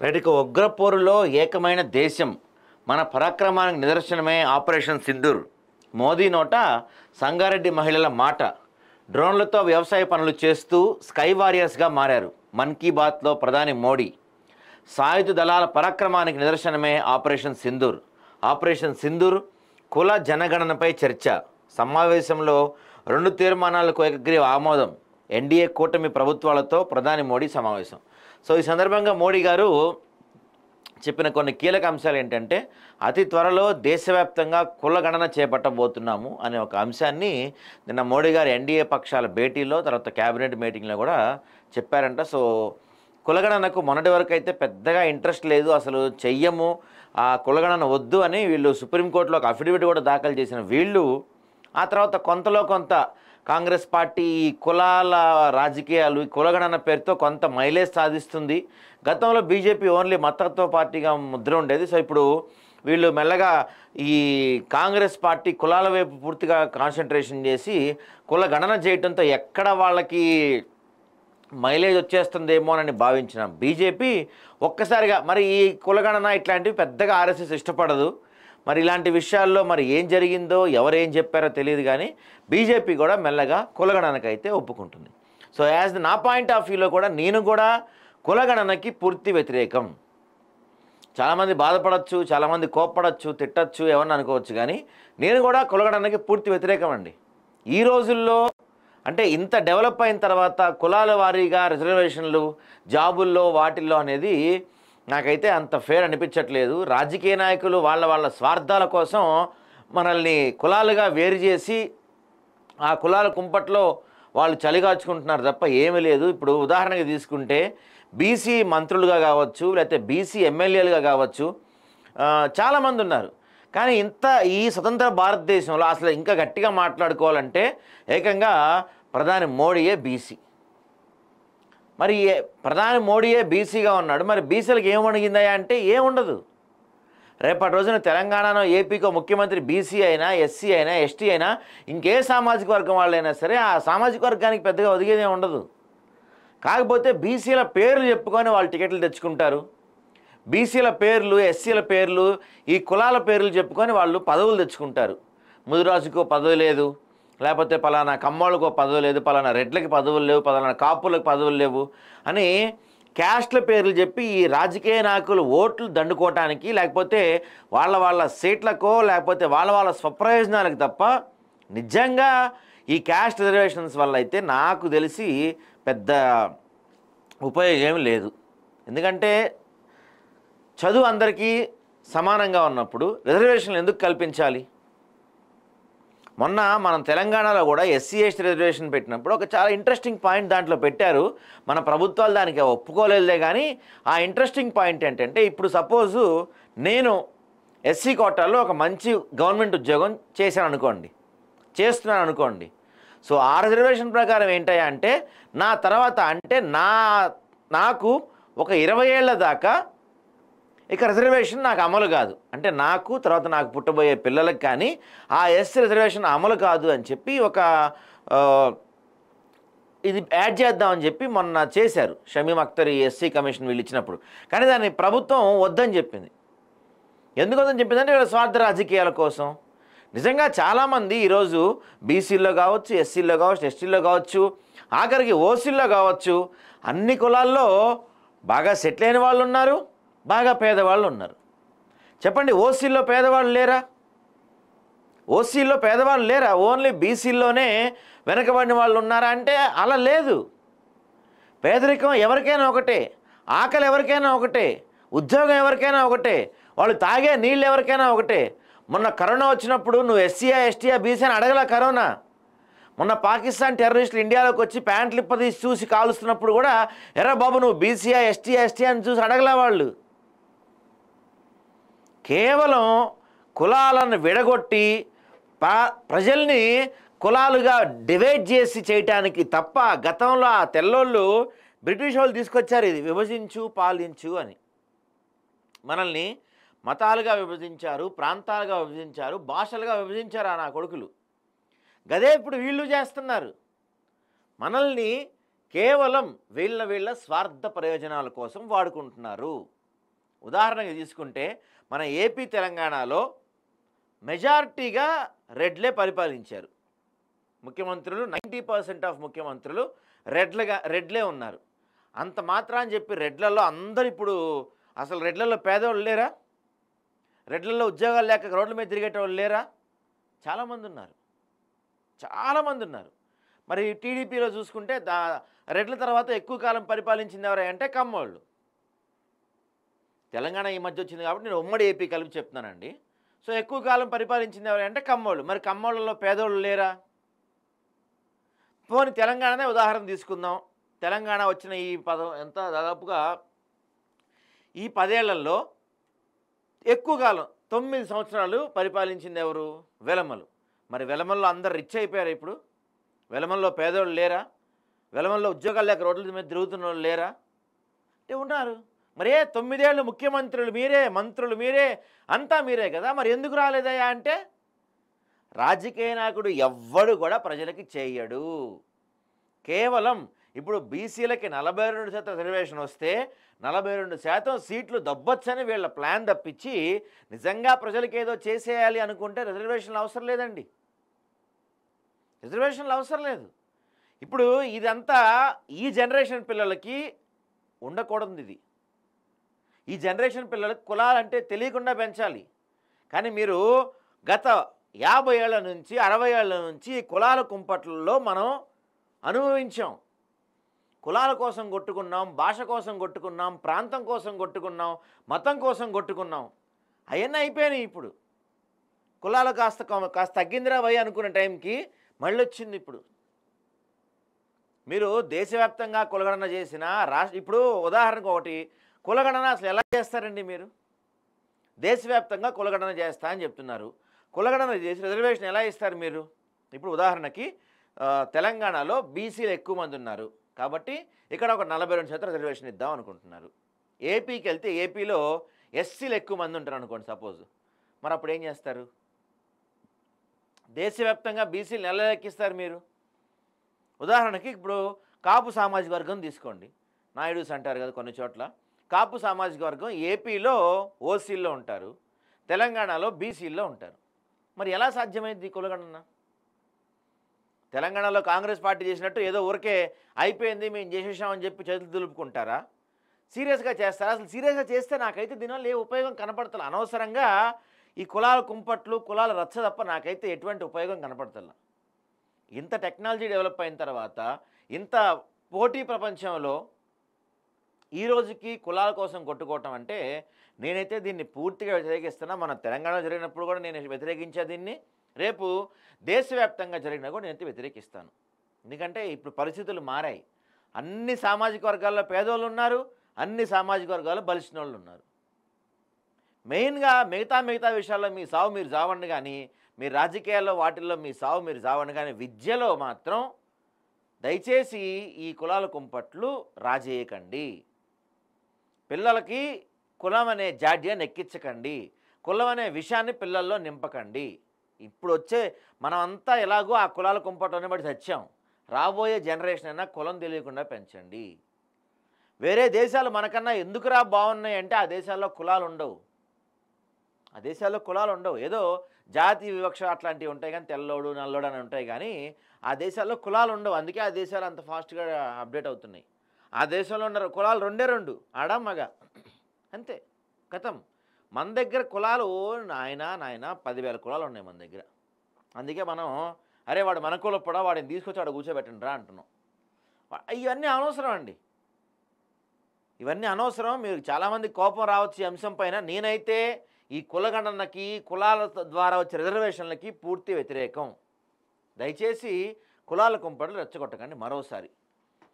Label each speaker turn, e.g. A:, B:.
A: Right. ఇక ఉగ్రపోరులో ఏకమైన దేశం మన పరాక్రమానికి నిదర్శనమే ఆపరేషన్ సింధూర్. మోదీ నోట సంగారెడ్డి మహిళల మాట. డ్రోన్లతో వ్యవసాయ పనులు చేస్తూ స్కై వారియర్స్గా మారారు. మన్ కీ బాత్లో ప్రధాని మోడీ సాయుధ దళాల పరాక్రమానికి నిదర్శనమే ఆపరేషన్ సింధూర్. ఆపరేషన్ సింధూర్ కుల జనగణనపై చర్చ. సమావేశంలో 2 తీర్మానాలకు ఏకగ్రీవ ఆమోదం. ఎన్డీఏ కూటమి ప్రభుత్వాలతో ప్రధాని మోడీ సమావేశం. సో ఈ సందర్భంగా మోడీ గారు చెప్పిన కొన్ని కీలక అంశాలు ఏంటంటే, అతి త్వరలో దేశవ్యాప్తంగా కులగణన చేపట్టబోతున్నాము అనే ఒక అంశాన్ని నిన్న మోడీ గారు ఎన్డీఏ పక్షాల భేటీలో, తర్వాత క్యాబినెట్ మీటింగ్లో కూడా చెప్పారంట. సో కులగణనకు మొన్నటి వరకు అయితే పెద్దగా ఇంట్రెస్ట్ లేదు, అసలు చెయ్యము, ఆ కులగణన వద్దు అని వీళ్ళు సుప్రీంకోర్టులో ఒక అఫిడవిట్ కూడా దాఖలు చేసిన వీళ్ళు ఆ తర్వాత కొంతలో కొంత కాంగ్రెస్ పార్టీ ఈ కులాల రాజకీయాలు, ఈ కులగణన పేరుతో కొంత మైలేజ్ సాధిస్తుంది. గతంలో బీజేపీ ఓన్లీ మతత్వ పార్టీగా ముద్ర ఉండేది. సో ఇప్పుడు వీళ్ళు మెల్లగా ఈ కాంగ్రెస్ పార్టీ కులాల వైపు పూర్తిగా కాన్సన్ట్రేషన్ చేసి కులగణన చేయడంతో ఎక్కడ వాళ్ళకి మైలేజ్ వచ్చేస్తుందేమోనని భావించిన బీజేపీ ఒక్కసారిగా మరి ఈ కులగణన ఇట్లాంటివి పెద్దగా ఆర్ఎస్ఎస్ ఇష్టపడదు. మరి ఇలాంటి విషయాల్లో మరి ఏం జరిగిందో ఎవరేం చెప్పారో తెలియదు, కానీ బీజేపీ కూడా మెల్లగా కులగణనకైతే ఒప్పుకుంటుంది. సో యాజ్ నా పాయింట్ ఆఫ్ వ్యూలో కూడా నేను కూడా కులగణనకి పూర్తి వ్యతిరేకం. చాలామంది బాధపడవచ్చు, చాలామంది కోప్పడచ్చు, తిట్టచ్చు, ఏమన్నా అనుకోవచ్చు, కానీ నేను కూడా కులగణనకి పూర్తి వ్యతిరేకం అండి. ఈ రోజుల్లో అంటే ఇంత డెవలప్ అయిన తర్వాత కులాల వారీగా రిజర్వేషన్లు జాబుల్లో వాటిల్లో అనేది నాకైతే అంత ఫేర్ అనిపించట్లేదు. రాజకీయ నాయకులు వాళ్ళ స్వార్థాల కోసం మనల్ని కులాలుగా వేరు చేసి ఆ కులాల కుంపట్లో వాళ్ళు చలిగాచుకుంటున్నారు తప్ప ఏమీ లేదు. ఇప్పుడు ఉదాహరణకి తీసుకుంటే బీసీ మంత్రులుగా కావచ్చు, లేకపోతే బీసీ ఎమ్మెల్యేలుగా కావచ్చు చాలామంది ఉన్నారు. కానీ ఈ స్వతంత్ర భారతదేశంలో అసలు ఇంకా గట్టిగా మాట్లాడుకోవాలంటే ఏకంగా ప్రధాని మోడీయే బీసీ. మరి ప్రధాని మోడీయే బీసీగా ఉన్నాడు, మరి బీసీలకు ఏమణిగిందా అంటే ఏముండదు. రేపటి రోజున తెలంగాణలో ఏపీకో ముఖ్యమంత్రి బీసీ అయినా, ఎస్సీ అయినా, ఎస్టీ అయినా, ఇంకే సామాజిక వర్గం వాళ్ళైనా సరే ఆ సామాజిక వర్గానికి పెద్దగా ఒదిగేదే ఉండదు. కాకపోతే బీసీల పేర్లు చెప్పుకొని వాళ్ళు టికెట్లు తెచ్చుకుంటారు. బీసీల పేర్లు, ఎస్సీల పేర్లు, ఈ కులాల పేర్లు చెప్పుకొని వాళ్ళు పదవులు తెచ్చుకుంటారు. ముదిరాజుకో పదవి లేదు, లేకపోతే పలానా కమ్మోళ్ళకో పదవి లేదు, పలానా రెడ్లకి పదవులు లేవు, పలానా కాపులకు పదవులు లేవు అని క్యాస్ట్ల పేర్లు చెప్పి ఈ రాజకీయ నాయకులు ఓట్లు దండుకోవటానికి, లేకపోతే వాళ్ళ సీట్లకో లేకపోతే వాళ్ళ స్వప్రయోజనాలకు తప్ప నిజంగా ఈ క్యాస్ట్ రిజర్వేషన్స్ వల్ల అయితే నాకు తెలిసి పెద్ద ఉపయోగం ఏమి లేదు. ఎందుకంటే చదువు అందరికీ సమానంగా ఉన్నప్పుడు రిజర్వేషన్లు ఎందుకు కల్పించాలి? మొన్న మనం తెలంగాణలో కూడా ఎస్సీ ఎస్టీ రిజర్వేషన్ పెట్టినప్పుడు ఒక చాలా ఇంట్రెస్టింగ్ పాయింట్ దాంట్లో పెట్టారు. మన ప్రభుత్వాలు దానికి ఒప్పుకోలేదులే, కానీ ఆ ఇంట్రెస్టింగ్ పాయింట్ ఏంటంటే, ఇప్పుడు సపోజు నేను ఎస్సీ కోటాలో ఒక మంచి గవర్నమెంట్ ఉద్యోగం చేస్తున్నాను అనుకోండి. సో ఆ రిజర్వేషన్ ప్రకారం ఏంటయ్యా అంటే నా తర్వాత అంటే నాకు ఒక 20 ఏళ్ల దాకా ఇక రిజర్వేషన్ నాకు అమలు కాదు. అంటే నాకు తర్వాత నాకు పుట్టబోయే పిల్లలకు కానీ ఆ ఎస్సీ రిజర్వేషన్ అమలు కాదు అని చెప్పి ఒక ఇది యాడ్ చేద్దామని చెప్పి మొన్న చేశారు షమీమ్ అఖ్తర్ ఎస్సీ కమిషన్ వీళ్ళు ఇచ్చినప్పుడు. కానీ దాన్ని ప్రభుత్వం వద్దని చెప్పింది. ఎందుకు వద్దని చెప్పిందంటే వీళ్ళ స్వార్థ రాజకీయాల కోసం. నిజంగా చాలామంది ఈరోజు బీసీల్లో కావచ్చు, ఎస్సీల్లో కావచ్చు, ఎస్టీల్లో కావచ్చు, ఆఖరికి ఓసీల్లో కావచ్చు, అన్ని కులాల్లో బాగా సెటిల్ అయిన వాళ్ళు ఉన్నారు, బాగా పేదవాళ్ళు ఉన్నారు. చెప్పండి, ఓసీల్లో పేదవాళ్ళు లేరా? ఓసీల్లో పేదవాళ్ళు లేరా? ఓన్లీ బీసీల్లోనే వెనకబడిన వాళ్ళు ఉన్నారా అంటే అలా లేదు. పేదరికం ఎవరికైనా ఒకటే, ఆకలి ఎవరికైనా ఒకటే, ఉద్యోగం ఎవరికైనా ఒకటే, వాళ్ళు తాగే నీళ్ళు ఎవరికైనా ఒకటే. మొన్న కరోనా వచ్చినప్పుడు నువ్వు ఎస్సీయా, ఎస్టీయా, బీసీ అని అడగల కరోనా. మొన్న పాకిస్తాన్ టెర్రరిస్టులు ఇండియాలోకి వచ్చి ప్యాంట్లు ఇప్పదీసి చూసి కాలుస్తున్నప్పుడు కూడా ఎర్ర బాబు నువ్వు బీసీయా, ఎస్టీయా అని చూసి అడగలే వాళ్ళు. కేవలం కులాలను విడగొట్టి ప్రజల్ని కులాలుగా డివైడ్ చేసి చేయటానికి తప్ప గతంలో ఆ తెల్లోళ్ళు బ్రిటిష్ వాళ్ళు తీసుకొచ్చారు ఇది విభజించు పాలించు అని. మనల్ని మతాలుగా విభజించారు, ప్రాంతాలుగా విభజించారు, భాషలుగా విభజించారు నా కొడుకులు. గదే ఇప్పుడు వీళ్ళు చేస్తున్నారు. మనల్ని కేవలం వీళ్ళ స్వార్థ ప్రయోజనాల కోసం వాడుకుంటున్నారు. ఉదాహరణగా తీసుకుంటే మన ఏపీ తెలంగాణలో మెజారిటీగా రెడ్లే పరిపాలించారు. ముఖ్యమంత్రులు 90% ఆఫ్ ముఖ్యమంత్రులు రెడ్లే ఉన్నారు. అంత మాత్రాన్ని చెప్పి రెడ్లలో అందరూ ఇప్పుడు అసలు రెడ్లలో పేదవాళ్ళు లేరా? రెడ్లలో ఉద్యోగాలు లేక రోడ్ల మీద తిరిగేటవాళ్ళు లేరా? చాలామంది ఉన్నారు, చాలామంది ఉన్నారు. మరి టీడీపీలో చూసుకుంటే రెడ్ల తర్వాత ఎక్కువ కాలం పరిపాలించింది ఎవరంటే కమ్మోళ్ళు. తెలంగాణ ఈ మధ్య వచ్చింది కాబట్టి నేను ఉమ్మడి ఏపీ కలిపి చెప్తున్నానండి. సో ఎక్కువ కాలం పరిపాలించింది ఎవరంటే కమ్మోళ్ళు. మరి కమ్మోళ్ళలో పేదోళ్ళు లేరా? పోనీ తెలంగాణనే ఉదాహరణ తీసుకుందాం. తెలంగాణ వచ్చిన ఈ ఎంత దాదాపుగా ఈ 10 ఏళ్లలో ఎక్కువ కాలం 9 సంవత్సరాలు పరిపాలించింది ఎవరు? వెలమలు. మరి వెలమల్లో అందరు రిచ్ అయిపోయారు. ఇప్పుడు వెలమల్లో పేదోళ్ళు లేరా? వెలమల్లో ఉద్యోగాలు లేక రోడ్ల మీద తిరుగుతున్న వాళ్ళు లేరా? అంటే ఉన్నారు. మరే 9 ఏళ్ళు ముఖ్యమంత్రులు మీరే, మంత్రులు మీరే, అంతా మీరే కదా, మరి ఎందుకు రాలేదయ్యా అంటే రాజకీయ నాయకుడు ఎవ్వడు కూడా ప్రజలకి చేయడు. కేవలం ఇప్పుడు బీసీలకి 42% రిజర్వేషన్ వస్తే 42% సీట్లు దబ్బొచ్చని వీళ్ళ ప్లాన్ తప్పించి నిజంగా ప్రజలకి ఏదో చేసేయాలి అనుకుంటే రిజర్వేషన్లు అవసరం లేదండి. రిజర్వేషన్లు అవసరం లేదు. ఇప్పుడు ఇదంతా ఈ జనరేషన్ పిల్లలకి ఉండకూడదు. ఇది ఈ జనరేషన్ పిల్లలకి కులాలంటే తెలియకుండా పెంచాలి. కానీ మీరు గత 50 ఏళ్ల నుంచి 60 ఏళ్ల నుంచి కులాల కుంపట్లలో మనం అనుభవించాం. కులాల కోసం కొట్టుకున్నాం, భాష కోసం కొట్టుకున్నాం, ప్రాంతం కోసం కొట్టుకున్నాం, మతం కోసం కొట్టుకున్నాం. అవన్నీ అయిపోయినాయి. ఇప్పుడు కులాలు కాస్త తగ్గిందిరా భయ్ అనుకున్న టైంకి మళ్ళీ వచ్చింది. ఇప్పుడు మీరు దేశవ్యాప్తంగా కులగణన చేసిన ఇప్పుడు ఉదాహరణకు ఒకటి, కులగణన అసలు ఎలా చేస్తారండి? మీరు దేశవ్యాప్తంగా కులగణన చేస్తా అని చెప్తున్నారు. కులగణన చేసి రిజర్వేషన్ ఎలా ఇస్తారు మీరు? ఇప్పుడు ఉదాహరణకి తెలంగాణలో బీసీలు ఎక్కువ మంది ఉన్నారు కాబట్టి ఇక్కడ ఒక 42% రిజర్వేషన్ ఇద్దాం అనుకుంటున్నారు. ఏపీకి వెళ్తే ఏపీలో ఎస్సీలు ఎక్కువ మంది ఉంటారు అనుకోండి సపోజ్. మరి అప్పుడు ఏం చేస్తారు? దేశవ్యాప్తంగా బీసీలు ఎలా లెక్కిస్తారు మీరు? ఉదాహరణకి ఇప్పుడు కాపు సామాజిక వర్గం తీసుకోండి. నాయుడుస్ అంటారు కదా కొన్ని చోట్ల. కాపు సామాజిక వర్గం ఏపీలో ఓసీల్లో ఉంటారు, తెలంగాణలో బీసీల్లో ఉంటారు. మరి ఎలా సాధ్యమైంది కులగణన? తెలంగాణలో కాంగ్రెస్ పార్టీ చేసినట్టు ఏదో ఊరికే అయిపోయింది మేము చేసేసామని చెప్పి చేతులు దులుపుకుంటారా? సీరియస్గా చేస్తారా? అసలు సీరియస్గా చేస్తే నాకైతే దీనివల్ల ఏ ఉపయోగం కనపడతలే. అనవసరంగా ఈ కులాల కుంపట్లు, కులాల రచ్చ తప్ప నాకైతే ఎటువంటి ఉపయోగం కనపడతలే. ఇంత టెక్నాలజీ డెవలప్ అయిన తర్వాత, ఇంత పోటీ ప్రపంచంలో ఈ రోజుకి కులాల కోసం కొట్టుకోవటం అంటే నేనైతే దీన్ని పూర్తిగా వ్యతిరేకిస్తున్నా. మన తెలంగాణలో జరిగినప్పుడు కూడా నేను వ్యతిరేకించా దీన్ని. రేపు దేశవ్యాప్తంగా జరిగినా కూడా నేనైతే వ్యతిరేకిస్తాను. ఎందుకంటే ఇప్పుడు పరిస్థితులు మారాయి. అన్ని సామాజిక వర్గాల్లో పేదోళ్ళు ఉన్నారు, అన్ని సామాజిక వర్గాల్లో బలిసిన వాళ్ళు ఉన్నారు. మెయిన్గా మిగతా విషయాల్లో మీ సావు మీరు చావండి, కానీ మీ రాజకీయాల్లో వాటిల్లో మీ సావు మీరు చావండి, కానీ విద్యలో మాత్రం దయచేసి ఈ కులాల కుంపట్లు రాజేయకండి. పిల్లలకి కులం అనే జాడ్యాన్ని ఎక్కించకండి. కులం అనే విషయాన్ని పిల్లల్లో నింపకండి. ఇప్పుడు వచ్చే మనం అంతా ఎలాగో ఆ కులాల కుంపట్లోనే బట్టి చచ్చాం. రాబోయే జనరేషన్ అయినా కులం తెలియకుండా పెంచండి. వేరే దేశాలు మనకన్నా ఎందుకురా బాగున్నాయి అంటే ఆ దేశాల్లో కులాలు ఉండవు. ఆ దేశాల్లో కులాలు ఉండవు. ఏదో జాతి వివక్ష అట్లాంటివి ఉంటాయి కానీ తెల్లోడు నల్లోడు అని ఉంటాయి కానీ ఆ దేశాల్లో కులాలు ఉండవు. అందుకే ఆ దేశాలు అంత ఫాస్ట్గా అప్డేట్ అవుతున్నాయి. ఆ దేశంలో ఉన్న కులాలు రెండు ఆడ మగ అంతే కథం. మన దగ్గర కులాలు నాయన 10,000 కులాలు ఉన్నాయి మన దగ్గర. అందుకే మనం అరే వాడు మన కులపడా వాడిని తీసుకొచ్చి వాడు కూర్చోబెట్టండి రా అంటున్నాం. ఇవన్నీ అనవసరం అండి, ఇవన్నీ అనవసరం. మీరు చాలామంది కోపం రావచ్చు ఈ అంశం పైన. నేనైతే ఈ కులగణనకి, కులాల ద్వారా వచ్చే రిజర్వేషన్లకి పూర్తి వ్యతిరేకం. దయచేసి కులాల కుంపట్లు రెచ్చగొట్టకండి మరోసారి.